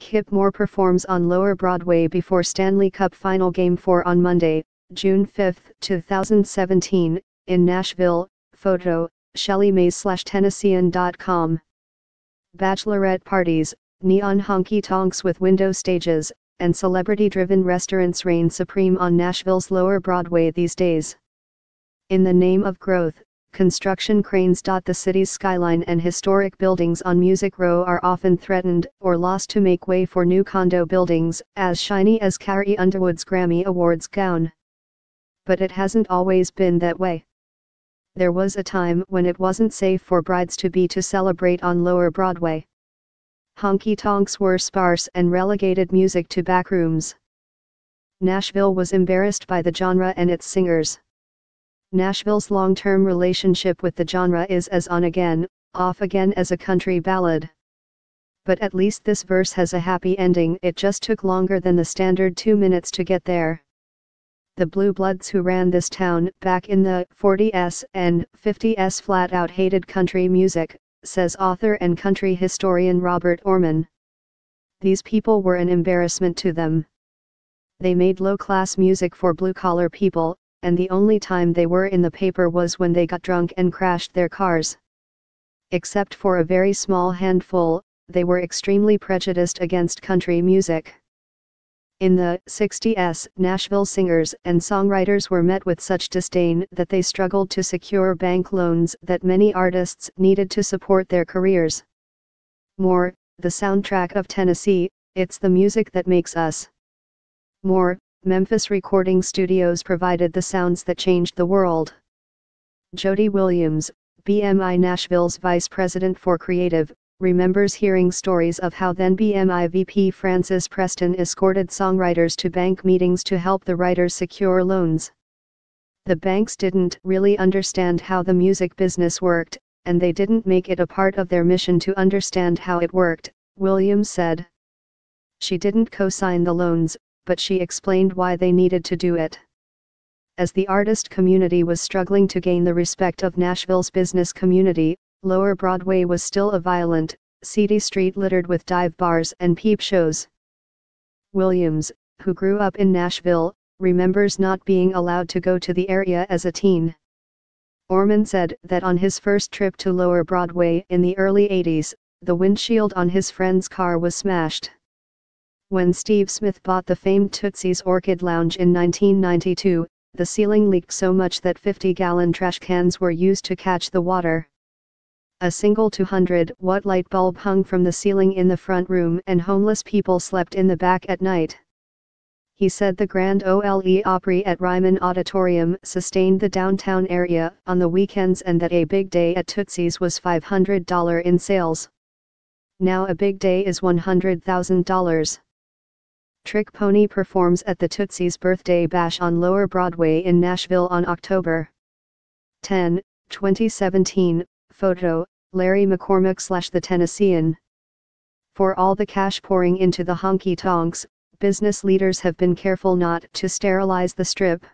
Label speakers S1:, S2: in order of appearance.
S1: Kip Moore performs on Lower Broadway before Stanley Cup Final Game 4 on Monday, June 5, 2017, in Nashville. Photo, Shelly Mays/Tennessean.com. Bachelorette parties, neon honky-tonks with window stages, and celebrity-driven restaurants reign supreme on Nashville's Lower Broadway these days. In the name of growth, construction cranes dot the city's skyline, and historic buildings on Music Row are often threatened or lost to make way for new condo buildings, as shiny as Carrie Underwood's Grammy Awards gown. But it hasn't always been that way. There was a time when it wasn't safe for brides-to-be to celebrate on Lower Broadway. Honky-tonks were sparse and relegated music to backrooms. Nashville was embarrassed by the genre and its singers. Nashville's long-term relationship with the genre is as on-again, off-again as a country ballad. But at least this verse has a happy ending. It just took longer than the standard 2 minutes to get there. The Blue Bloods who ran this town back in the 40s and 50s flat-out hated country music, says author and country historian Robert Orman. These people were an embarrassment to them. They made low-class music for blue-collar people, and the only time they were in the paper was when they got drunk and crashed their cars. Except for a very small handful, they were extremely prejudiced against country music. In the 60s, Nashville singers and songwriters were met with such disdain that they struggled to secure bank loans that many artists needed to support their careers. More, the soundtrack of Tennessee, it's the music that makes us. More, Memphis recording studios provided the sounds that changed the world. Jody Williams, BMI Nashville's vice president for creative, remembers hearing stories of how then BMI VP Francis Preston escorted songwriters to bank meetings to help the writers secure loans. The banks didn't really understand how the music business worked, and they didn't make it a part of their mission to understand how it worked, Williams said. She didn't co-sign the loans, but she explained why they needed to do it. As the artist community was struggling to gain the respect of Nashville's business community, Lower Broadway was still a violent, seedy street littered with dive bars and peep shows. Williams, who grew up in Nashville, remembers not being allowed to go to the area as a teen. Orman said that on his first trip to Lower Broadway in the early 80s, the windshield on his friend's car was smashed. When Steve Smith bought the famed Tootsie's Orchid Lounge in 1992, the ceiling leaked so much that 50-gallon trash cans were used to catch the water. A single 200-watt light bulb hung from the ceiling in the front room, and homeless people slept in the back at night. He said the Grand Ole Opry at Ryman Auditorium sustained the downtown area on the weekends, and that a big day at Tootsie's was $500 in sales. Now a big day is $100,000. Trick Pony performs at the Tootsie's Birthday Bash on Lower Broadway in Nashville on October 10, 2017, photo, Larry McCormick/The Tennessean. For all the cash pouring into the honky-tonks, business leaders have been careful not to sterilize the Strip.